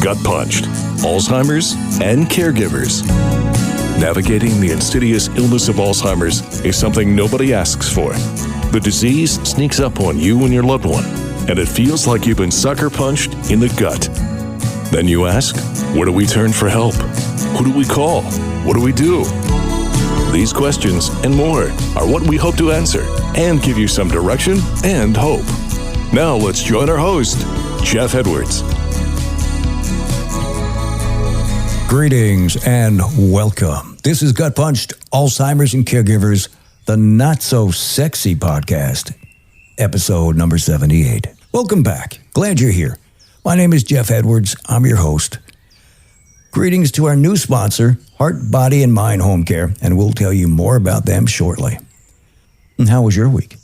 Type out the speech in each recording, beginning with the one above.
GutPunched, Alzheimer's and Caregivers. Navigating the insidious illness of Alzheimer's is something nobody asks for. The disease sneaks up on you and your loved one, and it feels like you've been sucker punched in the gut. Then you ask, where do we turn for help? Who do we call? What do we do? These questions and more are what we hope to answer and give you some direction and hope. Now let's join our host, Jeff Edwards. Greetings and welcome. This is GutPunched, Alzheimer's and Caregivers, the not-so-sexy podcast, episode number 78. Welcome back. Glad you're here. My name is Jeff Edwards. I'm your host. Greetings to our new sponsor, Heart, Body, and Mind Home Care, and we'll tell you more about them shortly. And how was your week?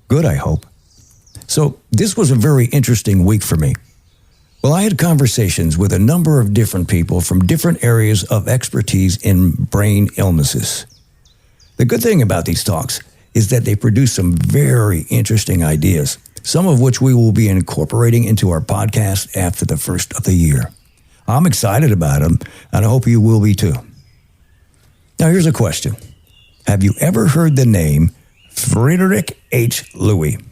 Good, I hope. So, this was a very interesting week for me. Well, I had conversations with a number of different people from different areas of expertise in brain illnesses. The good thing about these talks is that they produce some very interesting ideas, some of which we will be incorporating into our podcast after the first of the year. I'm excited about them, and I hope you will be too. Now, here's a question. Have you ever heard the name Frederick H. Lewy?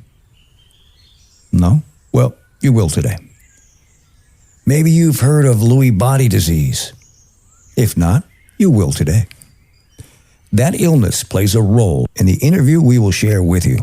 No? Well, you will today. Maybe you've heard of Lewy Body Disease. If not, you will today. That illness plays a role in the interview we will share with you.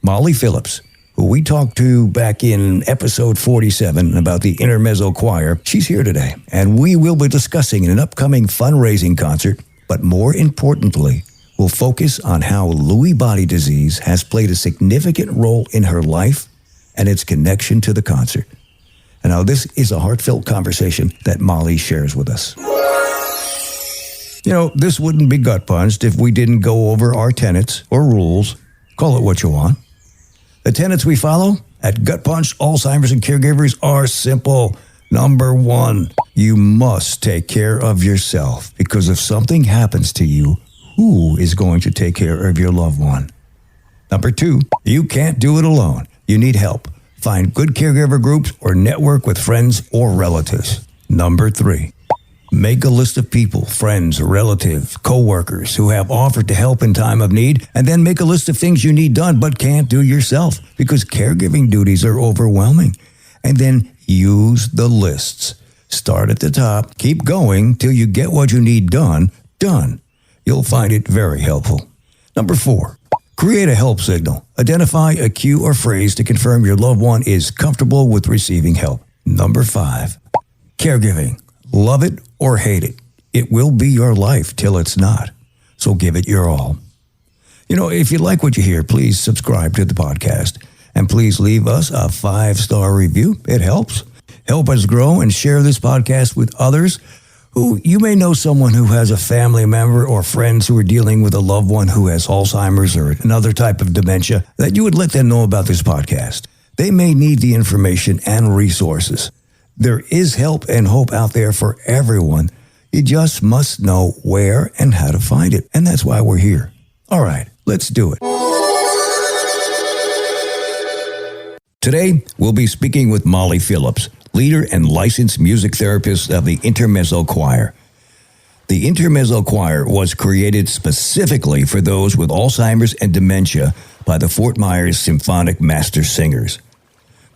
Molly Phillips, who we talked to back in episode 47 about the Intermezzo Choir, she's here today, and we will be discussing an upcoming fundraising concert, but more importantly, we'll focus on how Lewy Body Disease has played a significant role in her life and its connection to the concert. And now this is a heartfelt conversation that Molly shares with us. You know, this wouldn't be GutPunched if we didn't go over our tenets or rules. Call it what you want. The tenets we follow at GutPunched, Alzheimer's and Caregivers are simple. Number one, you must take care of yourself, because if something happens to you, who is going to take care of your loved one? Number two, you can't do it alone. You need help. Find good caregiver groups or network with friends or relatives. Number three, make a list of people, friends, relatives, co-workers who have offered to help in time of need, and then make a list of things you need done but can't do yourself because caregiving duties are overwhelming. And then use the lists. Start at the top, keep going till you get what you need done. You'll find it very helpful. Number four, create a help signal. Identify a cue or phrase to confirm your loved one is comfortable with receiving help. Number five, caregiving. Love it or hate it. It will be your life till it's not. So give it your all. You know, if you like what you hear, please subscribe to the podcast. And please leave us a 5-star review. It helps. Help us grow and share this podcast with others who you may know someone who has a family member or friends who are dealing with a loved one who has Alzheimer's or another type of dementia, that you would let them know about this podcast. They may need the information and resources. There is help and hope out there for everyone. You just must know where and how to find it. And that's why we're here. All right, let's do it. Today, we'll be speaking with Molly Phillips, leader and licensed music therapist of the Intermezzo Choir. The Intermezzo Choir was created specifically for those with Alzheimer's and dementia by the Fort Myers Symphonic Master Singers.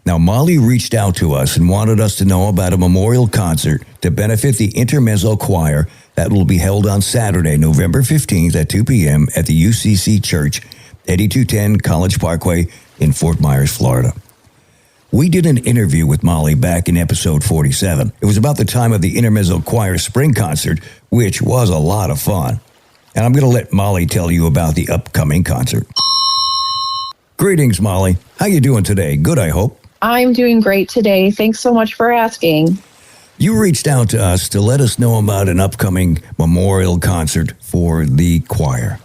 Now, Molly reached out to us and wanted us to know about a memorial concert to benefit the Intermezzo Choir that will be held on Saturday, November 15th at 2 p.m. at the UCC Church, 8210 College Parkway in Fort Myers, Florida. We did an interview with Molly back in episode 47. It was about the time of the Intermezzo Choir Spring Concert, which was a lot of fun. And I'm going to let Molly tell you about the upcoming concert. Greetings, Molly. How you doing today? Good, I hope. I'm doing great today. Thanks so much for asking. You reached out to us to let us know about an upcoming memorial concert for the choir.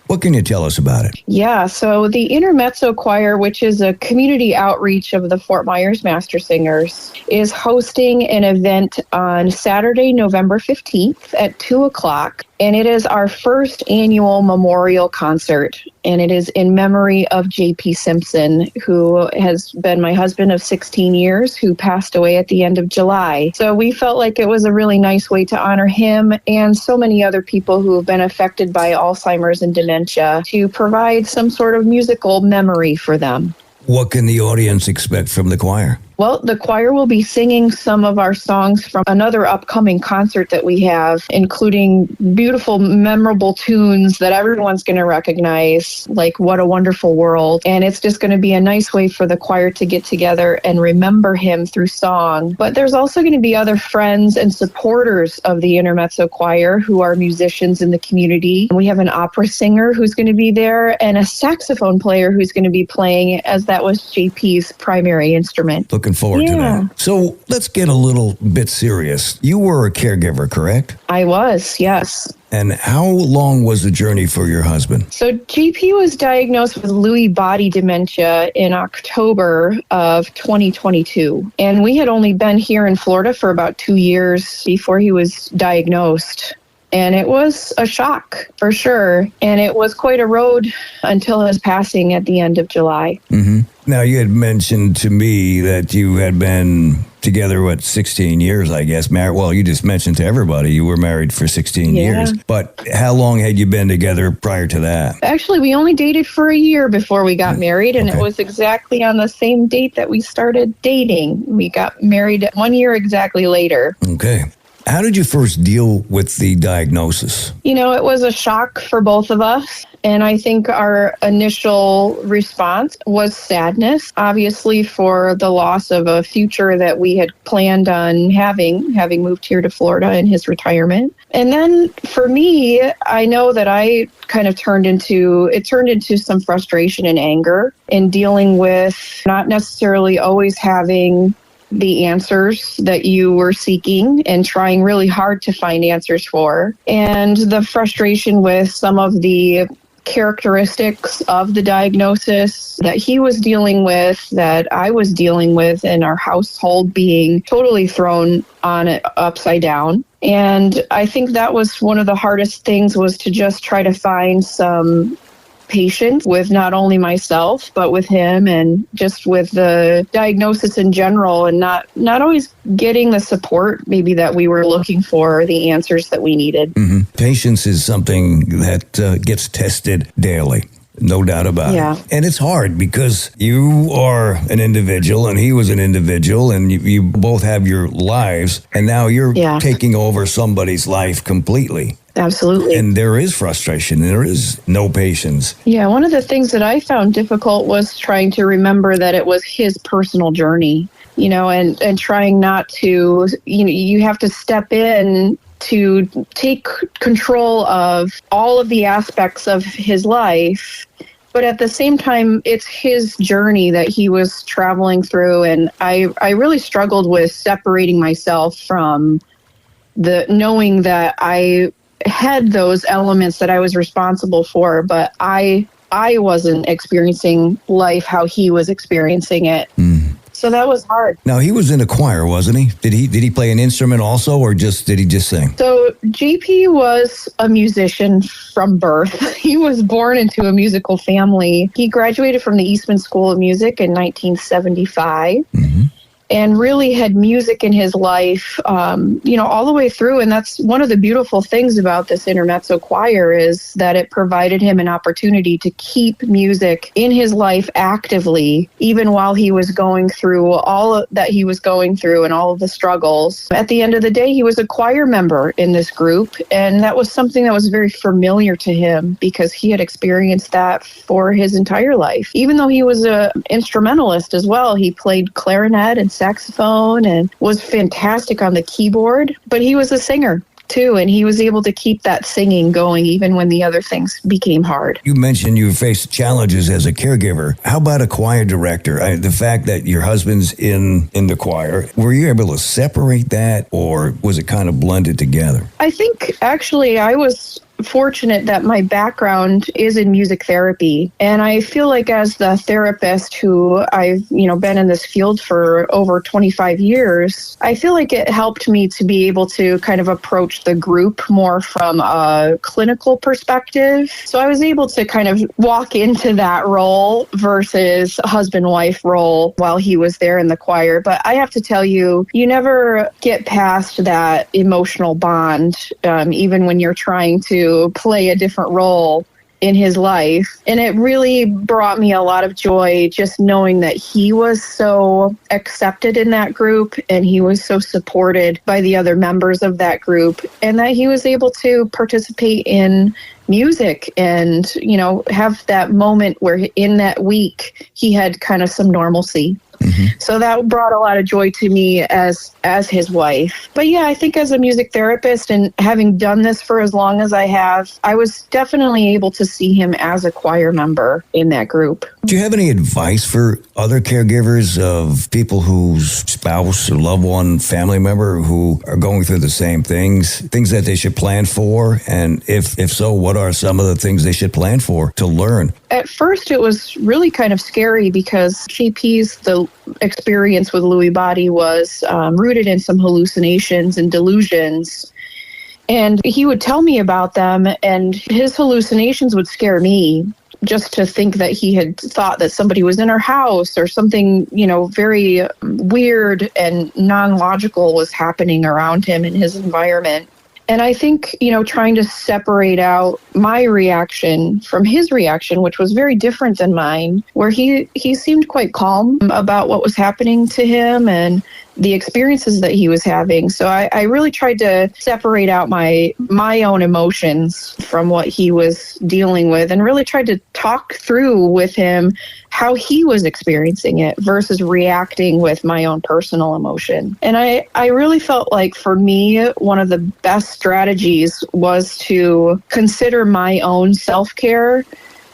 What can you tell us about it? Yeah, so the Intermezzo Choir, which is a community outreach of the Fort Myers Master Singers, is hosting an event on Saturday, November 15th at 2 o'clock And it is our first annual memorial concert. And it is in memory of J.P. Simpson, who has been my husband of 16 years, who passed away at the end of July. So we felt like it was a really nice way to honor him and so many other people who have been affected by Alzheimer's and dementia, to provide some sort of musical memory for them. What can the audience expect from the choir? Well, the choir will be singing some of our songs from another upcoming concert that we have, including beautiful, memorable tunes that everyone's going to recognize, like What a Wonderful World. And it's just going to be a nice way for the choir to get together and remember him through song. But there's also going to be other friends and supporters of the Intermezzo Choir who are musicians in the community. We have an opera singer who's going to be there and a saxophone player who's going to be playing, as that was JP's primary instrument. Looking forward to that. So let's get a little bit serious. You were a caregiver, correct? I was, yes. And how long was the journey for your husband? So JP was diagnosed with Lewy Body Dementia in October of 2022. And we had only been here in Florida for about 2 years before he was diagnosed. And it was a shock, for sure. And it was quite a road until his passing at the end of July. Mm-hmm. Now, you had mentioned to me that you had been together, 16 years, I guess. Well, you just mentioned to everybody you were married for 16 years. But how long had you been together prior to that? Actually, we only dated for a year before we got married, and It was exactly on the same date that we started dating. We got married 1 year exactly later. Okay. How did you first deal with the diagnosis? It was a shock for both of us. And I think our initial response was sadness, obviously, for the loss of a future that we had planned on having moved here to Florida in his retirement. And then for me, I know that I kind of turned into some frustration and anger in dealing with not necessarily always having the answers that you were seeking and trying really hard to find answers for, and the frustration with some of the characteristics of the diagnosis that he was dealing with, that I was dealing with, and our household being totally thrown on it upside down. And I think that was one of the hardest things, was to just try to find some patience with not only myself, but with him, and just with the diagnosis in general, and not always getting the support maybe that we were looking for, the answers that we needed. Mm-hmm. Patience is something that gets tested daily. No doubt about it. And it's hard because you are an individual and he was an individual, and you both have your lives, and now you're taking over somebody's life completely. Absolutely. And there is frustration. There is no patience. Yeah, one of the things that I found difficult was trying to remember that it was his personal journey, and trying not to, you have to step in to take control of all of the aspects of his life. But at the same time, it's his journey that he was traveling through. And I really struggled with separating myself from knowing that I had those elements that I was responsible for, but I wasn't experiencing life how he was experiencing it. So that was hard. Now, he was in a choir, wasn't he? Did he play an instrument also, or did he just sing? So JP was a musician from birth. He was born into a musical family. He graduated from the Eastman School of Music in 1975. Mm-hmm. And really had music in his life, all the way through. And that's one of the beautiful things about this Intermezzo Choir, is that it provided him an opportunity to keep music in his life actively, even while he was going through all that he was going through and all of the struggles. At the end of the day, he was a choir member in this group. And that was something that was very familiar to him, because he had experienced that for his entire life. Even though he was an instrumentalist as well, he played clarinet and saxophone and was fantastic on the keyboard, but he was a singer too, and he was able to keep that singing going even when the other things became hard. You mentioned you faced challenges as a caregiver. How about a choir director? The fact that your husband's in the choir, were you able to separate that, or was it kind of blended together? I think actually I was fortunate that my background is in music therapy. And I feel like as the therapist who I've, been in this field for over 25 years, I feel like it helped me to be able to kind of approach the group more from a clinical perspective. So I was able to kind of walk into that role versus a husband-wife role while he was there in the choir. But I have to tell you, you never get past that emotional bond, even when you're trying to play a different role in his life. And it really brought me a lot of joy just knowing that he was so accepted in that group and he was so supported by the other members of that group, and that he was able to participate in music and, have that moment where in that week he had kind of some normalcy. Mm-hmm. So that brought a lot of joy to me as his wife. But yeah, I think as a music therapist and having done this for as long as I have, I was definitely able to see him as a choir member in that group. Do you have any advice for other caregivers of people whose spouse or loved one, family member who are going through the same things that they should plan for? And if so, what are some of the things they should plan for to learn? At first, it was really kind of scary because the experience with Lewy body was rooted in some hallucinations and delusions. And he would tell me about them, and his hallucinations would scare me, just to think that he had thought that somebody was in our house or something, very weird and non-logical was happening around him in his environment. And I think, trying to separate out my reaction from his reaction, which was very different than mine, where he seemed quite calm about what was happening to him and the experiences that he was having. So I really tried to separate out my own emotions from what he was dealing with, and really tried to talk through with him how he was experiencing it versus reacting with my own personal emotion. And I really felt like for me, one of the best strategies was to consider my own self-care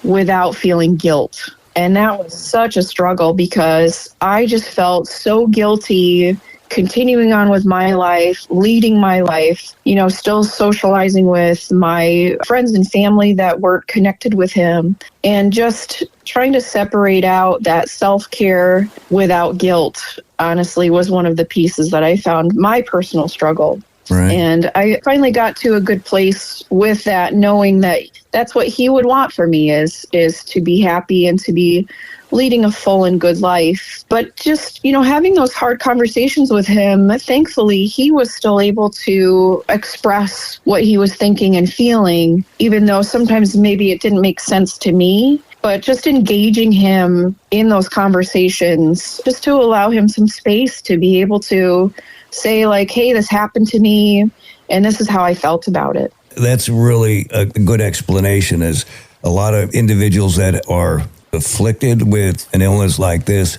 without feeling guilt. And that was such a struggle because I just felt so guilty continuing on with my life, leading my life, still socializing with my friends and family that weren't connected with him, and just trying to separate out that self-care without guilt, honestly, was one of the pieces that I found my personal struggle. Right. And I finally got to a good place with that, knowing that that's what he would want for me is to be happy and to be leading a full and good life. But just, having those hard conversations with him, thankfully, he was still able to express what he was thinking and feeling, even though sometimes maybe it didn't make sense to me. But just engaging him in those conversations, just to allow him some space to be able to say like, hey, this happened to me, and this is how I felt about it. That's really a good explanation, as a lot of individuals that are afflicted with an illness like this,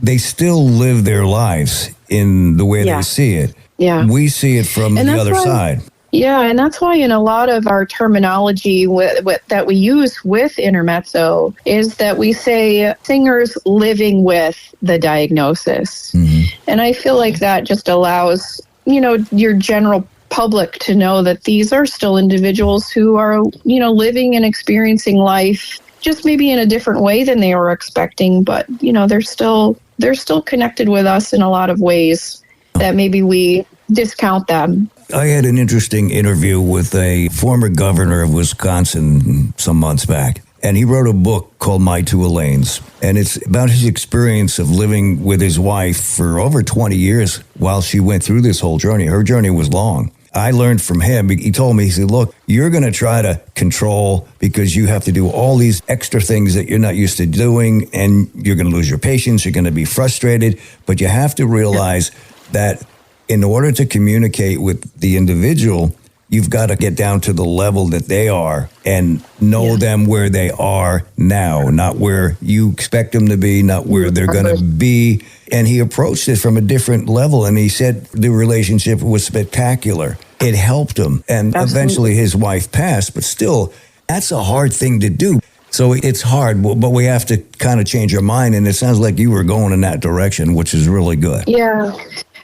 they still live their lives in the way they see it. Yeah. We see it from the other side. Yeah, and that's why in a lot of our terminology that we use with Intermezzo is that we say singers living with the diagnosis. Mm-hmm. And I feel like that just allows, your general public to know that these are still individuals who are, living and experiencing life just maybe in a different way than they were expecting, but, they're still connected with us in a lot of ways that maybe we discount them. I had an interesting interview with a former governor of Wisconsin some months back, and he wrote a book called My Two Elaines, and it's about his experience of living with his wife for over 20 years while she went through this whole journey. Her journey was long. I learned from him. He told me, he said, look, you're going to try to control because you have to do all these extra things that you're not used to doing, and you're going to lose your patience. You're going to be frustrated, but you have to realize that in order to communicate with the individual, you've got to get down to the level that they are and know them where they are now, not where you expect them to be, not where they're going to be. And he approached it from a different level, and he said the relationship was spectacular. It helped him, and eventually his wife passed, but still, that's a hard thing to do. So it's hard, but we have to kind of change our mind, and it sounds like you were going in that direction, which is really good. Yeah.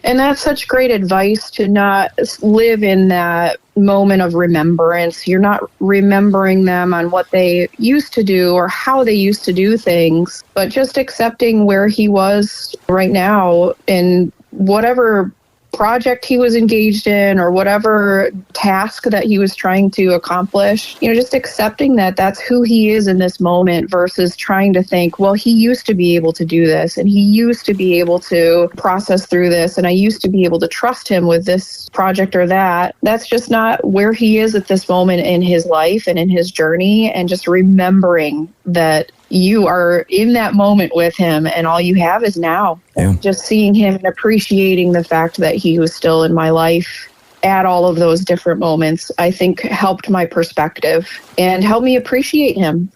And that's such great advice, to not live in that moment of remembrance. You're not remembering them on what they used to do or how they used to do things, but just accepting where he was right now and whatever project he was engaged in or whatever task that he was trying to accomplish, just accepting that that's who he is in this moment versus trying to think, well, he used to be able to do this and he used to be able to process through this and I used to be able to trust him with this project or that. That's just not where he is at this moment in his life and in his journey, and just remembering that you are in that moment with him and all you have is now. Yeah. Just seeing him and appreciating the fact that he was still in my life at all of those different moments, I think helped my perspective and helped me appreciate him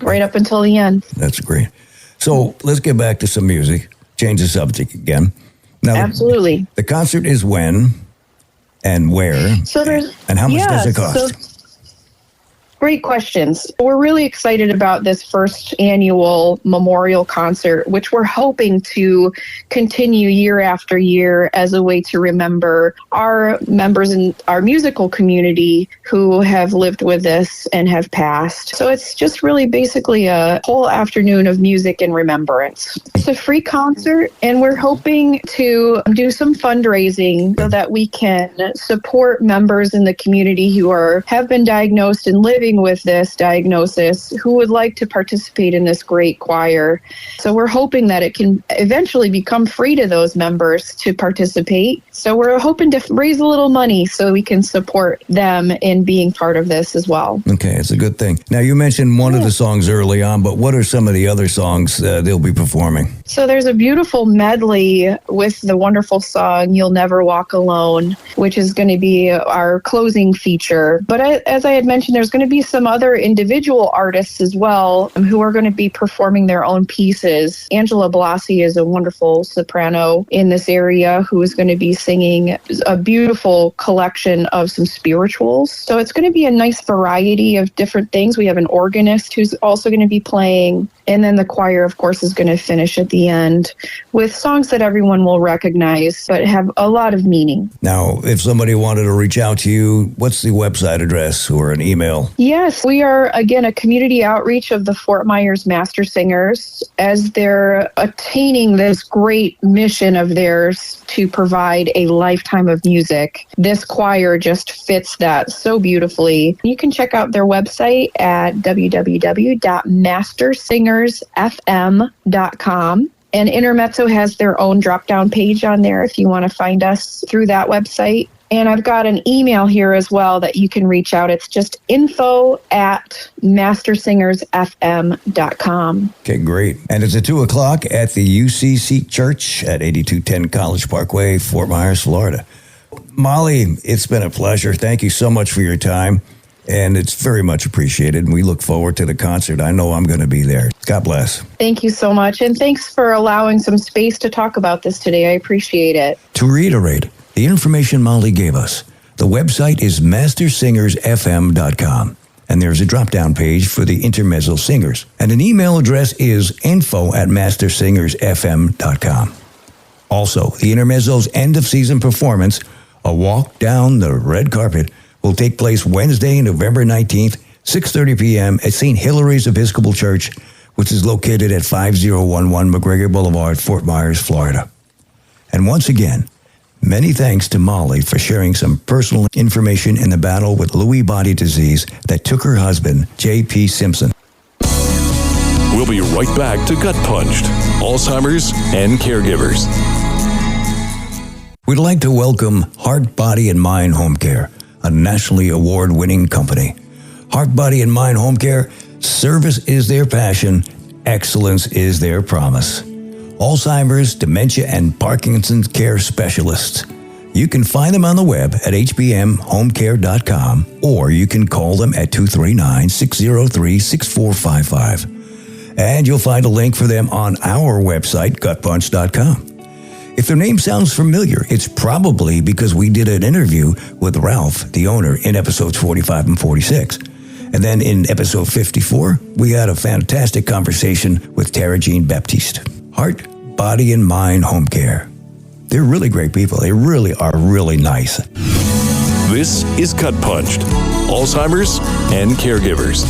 right up until the end. That's great. So let's get back to some music. Change the subject again. Now, Absolutely. The concert is when and where? And how much does it cost? Great questions. We're really excited about this first annual memorial concert, which we're hoping to continue year after year as a way to remember our members in our musical community who have lived with this and have passed. So it's just really basically a whole afternoon of music and remembrance. It's a free concert, and we're hoping to do some fundraising so that we can support members in the community who have been diagnosed and living with this diagnosis who would like to participate in this great choir. So we're hoping that it can eventually become free to those members to participate. So we're hoping to raise a little money so we can support them in being part of this as well. Okay, it's a good thing. Now, you mentioned one of the songs early on, but what are some of the other songs they'll be performing? So there's a beautiful medley with the wonderful song You'll Never Walk Alone, which is going to be our closing feature. But as I had mentioned, there's going to be some other individual artists as well who are going to be performing their own pieces. Angela Blasi is a wonderful soprano in this area who is going to be singing a beautiful collection of some spirituals. So it's going to be a nice variety of different things. We have an organist who's also going to be playing. And then the choir, of course, is going to finish at the end with songs that everyone will recognize but have a lot of meaning. Now, if somebody wanted to reach out to you, what's the website address or an email? Yes, we are, again, a community outreach of the Fort Myers Master Singers as they're attaining this great mission of theirs to provide a lifetime of music. This choir just fits that so beautifully. You can check out their website at www.mastersingersfm.com. And Intermezzo has their own drop-down page on there if you want to find us through that website. And I've got an email here as well that you can reach out. It's just info@mastersingersfm.com. Okay, great. And it's at 2 o'clock at the UCC Church at 8210 College Parkway, Fort Myers, Florida. Molly, it's been a pleasure. Thank you so much for your time. And it's very much appreciated. We look forward to the concert. I know I'm going to be there. God bless. Thank you so much. And thanks for allowing some space to talk about this today. I appreciate it. To reiterate, the information Molly gave us, the website is mastersingersfm.com. And there's a drop-down page for the Intermezzo Singers. And an email address is info@mastersingersfm.com. Also, the Intermezzo's end-of-season performance, A Walk Down the Red Carpet, will take place Wednesday, November 19th, 6:30 p.m. at St. Hilary's Episcopal Church, which is located at 5011 McGregor Boulevard, Fort Myers, Florida. And once again, many thanks to Molly for sharing some personal information in the battle with Lewy Body Disease that took her husband, J.P. Simpson. We'll be right back to Gut Punched, Alzheimer's and Caregivers. We'd like to welcome Heart, Body, and Mind Home Care, a nationally award-winning company. Heart, Body, and Mind Home Care, service is their passion, excellence is their promise. Alzheimer's, dementia, and Parkinson's care specialists. You can find them on the web at hbmhomecare.com, or you can call them at 239-603-6455. And you'll find a link for them on our website, gutpunched.com. If their name sounds familiar, it's probably because we did an interview with Ralph, the owner, in episodes 45 and 46. And then in episode 54, we had a fantastic conversation with Tara Jean Baptiste. Heart, Body, and Mind Home Care. They're really great people. They really are really nice. This is GutPunched, Alzheimer's and Caregivers.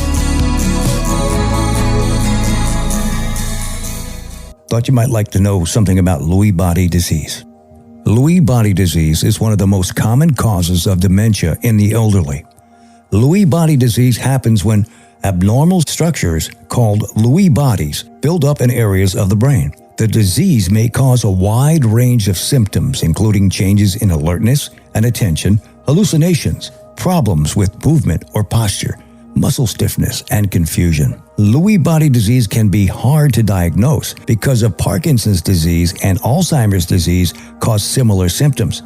Thought you might like to know something about Lewy Body Disease. Lewy Body Disease is one of the most common causes of dementia in the elderly. Lewy Body Disease happens when abnormal structures called Lewy bodies build up in areas of the brain. The disease may cause a wide range of symptoms, including changes in alertness and attention, hallucinations, problems with movement or posture, muscle stiffness, and confusion. Lewy body disease can be hard to diagnose because of Parkinson's disease and Alzheimer's disease cause similar symptoms.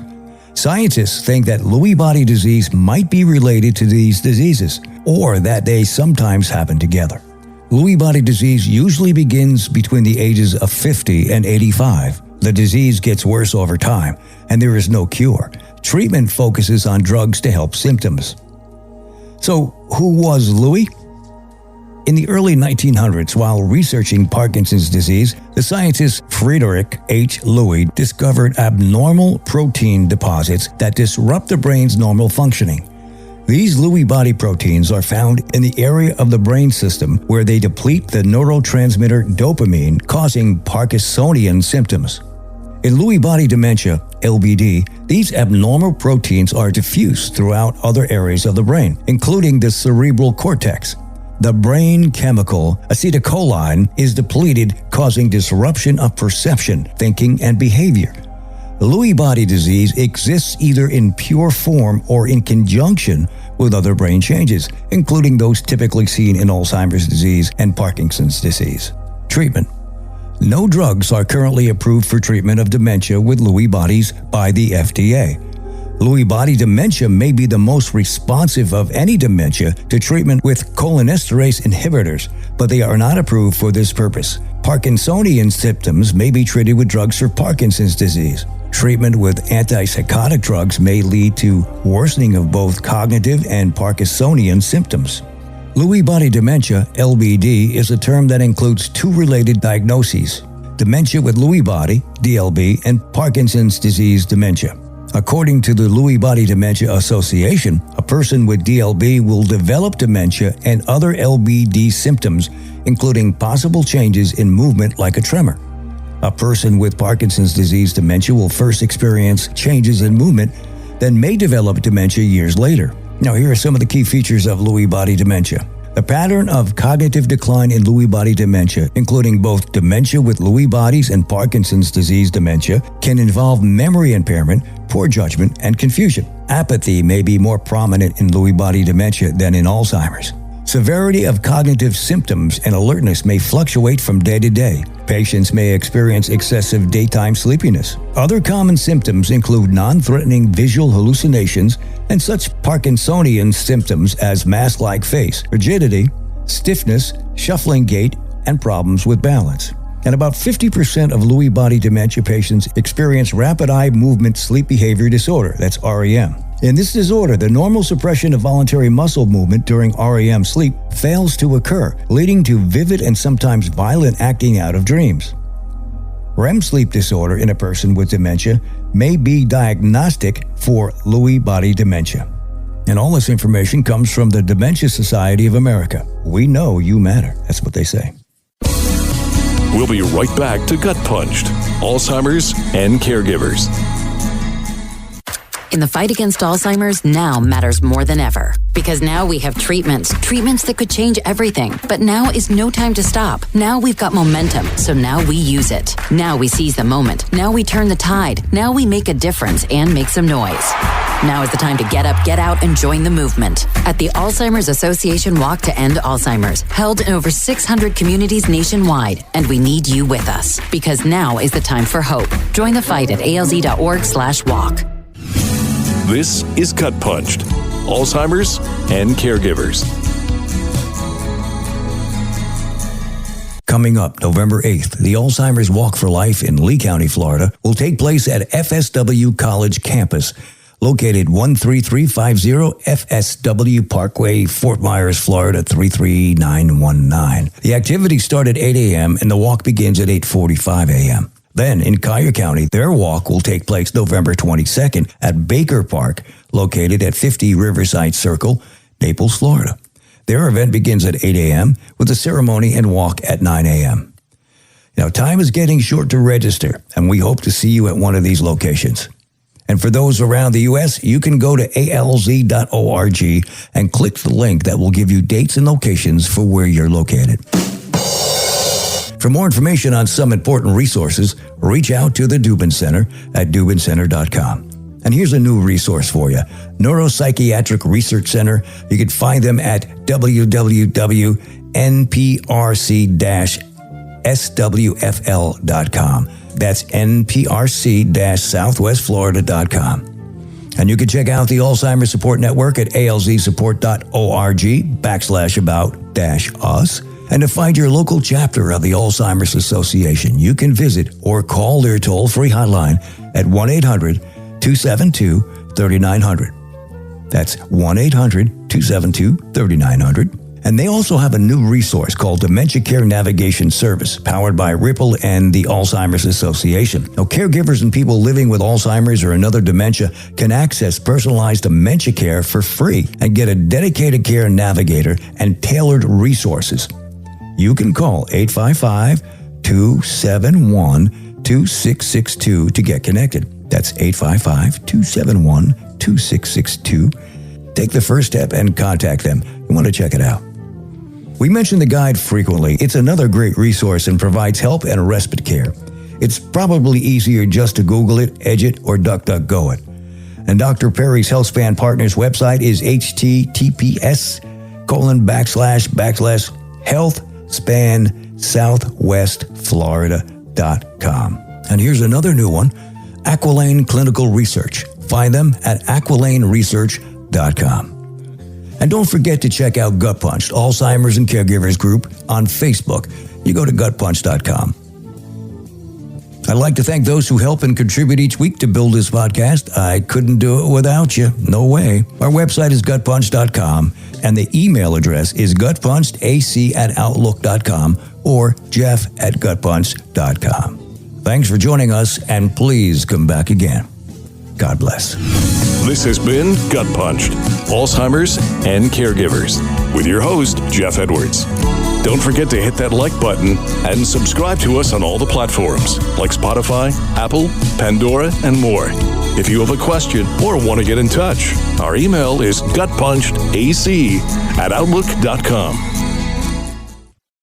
Scientists think that Lewy body disease might be related to these diseases, or that they sometimes happen together. Lewy body disease usually begins between the ages of 50 and 85. The disease gets worse over time, and there is no cure. Treatment focuses on drugs to help symptoms. So, who was Lewy? In the early 1900s, while researching Parkinson's disease, the scientist Friedrich H. Lewy discovered abnormal protein deposits that disrupt the brain's normal functioning. These Lewy body proteins are found in the area of the brain system where they deplete the neurotransmitter dopamine, causing Parkinsonian symptoms. In Lewy body dementia, LBD, these abnormal proteins are diffuse throughout other areas of the brain, including the cerebral cortex. The brain chemical acetylcholine is depleted, causing disruption of perception, thinking, and behavior. Lewy body disease exists either in pure form or in conjunction with other brain changes, including those typically seen in Alzheimer's disease and Parkinson's disease. Treatment. No drugs are currently approved for treatment of dementia with Lewy bodies by the FDA. Lewy body dementia may be the most responsive of any dementia to treatment with cholinesterase inhibitors, but they are not approved for this purpose. Parkinsonian symptoms may be treated with drugs for Parkinson's disease. Treatment with antipsychotic drugs may lead to worsening of both cognitive and Parkinsonian symptoms. Lewy body dementia, LBD, is a term that includes two related diagnoses: dementia with Lewy body, DLB, and Parkinson's disease dementia. According to the Lewy Body Dementia Association, a person with DLB will develop dementia and other LBD symptoms, including possible changes in movement like a tremor. A person with Parkinson's disease dementia will first experience changes in movement, then may develop dementia years later. Now, here are some of the key features of Lewy body dementia. The pattern of cognitive decline in Lewy body dementia, including both dementia with Lewy bodies and Parkinson's disease dementia, can involve memory impairment, poor judgment, and confusion. Apathy may be more prominent in Lewy body dementia than in Alzheimer's. Severity of cognitive symptoms and alertness may fluctuate from day to day. Patients may experience excessive daytime sleepiness. Other common symptoms include non-threatening visual hallucinations and such Parkinsonian symptoms as mask-like face, rigidity, stiffness, shuffling gait, and problems with balance. And about 50% of Lewy body dementia patients experience rapid eye movement sleep behavior disorder, that's REM. In this disorder, the normal suppression of voluntary muscle movement during REM sleep fails to occur, leading to vivid and sometimes violent acting out of dreams. REM sleep disorder in a person with dementia may be diagnostic for Lewy body dementia. And all this information comes from the Dementia Society of America. We know you matter. That's what they say. We'll be right back to GutPunched, Alzheimer's and Caregivers. In the fight against Alzheimer's, now matters more than ever. Because now we have treatments that could change everything. But now is no time to stop. Now we've got momentum, so now we use it. Now we seize the moment. Now we turn the tide. Now we make a difference and make some noise. Now is the time to get up, get out, and join the movement. At the Alzheimer's Association Walk to End Alzheimer's, held in over 600 communities nationwide. And we need you with us. Because now is the time for hope. Join the fight at alz.org/walk. This is GutPunched, Alzheimer's and Caregivers. Coming up November 8th, the Alzheimer's Walk for Life in Lee County, Florida, will take place at FSW College campus, located 13350 FSW Parkway, Fort Myers, Florida 33919. The activities start at 8 a.m. and the walk begins at 8:45 a.m. Then in Collier County, their walk will take place November 22nd at Baker Park, located at 50 Riverside Circle, Naples, Florida. Their event begins at 8 a.m. with a ceremony and walk at 9 a.m. Now, time is getting short to register, and we hope to see you at one of these locations. And for those around the U.S., you can go to alz.org and click the link that will give you dates and locations for where you're located. For more information on some important resources, reach out to the Dubin Center at dubincenter.com. And here's a new resource for you, Neuropsychiatric Research Center. You can find them at www.nprc-swfl.com. That's nprc-southwestflorida.com. And you can check out the Alzheimer's Support Network at alzsupport.org/about-us. And to find your local chapter of the Alzheimer's Association, you can visit or call their toll-free hotline at 1-800-272-3900. That's 1-800-272-3900. And they also have a new resource called Dementia Care Navigation Service, powered by Ripple and the Alzheimer's Association. Now, caregivers and people living with Alzheimer's or another dementia can access personalized dementia care for free and get a dedicated care navigator and tailored resources. You can call 855-271-2662 to get connected. That's 855-271-2662. Take the first step and contact them. You want to check it out. We mention the guide frequently. It's another great resource and provides help and respite care. It's probably easier just to Google it, Edge it, or DuckDuckGo it. And Dr. Perry's HealthSpan Partners website is https://healthspansouthwestflorida.com. And here's another new one, Aquilane Clinical Research. Find them at aquilaneresearch.com. And don't forget to check out GutPunched, Alzheimer's and Caregivers group on Facebook. You go to gutpunched.com. I'd like to thank those who help and contribute each week to build this podcast. I couldn't do it without you. No way. Our website is gutpunched.com, and the email address is gutpunchedac@outlook.com or jeff@gutpunched.com. Thanks for joining us, and please come back again. God bless. This has been Gut Punched, Alzheimer's and Caregivers, with your host, Jeff Edwards. Don't forget to hit that like button and subscribe to us on all the platforms like Spotify, Apple, Pandora, and more. If you have a question or want to get in touch, our email is gutpunchedac@outlook.com.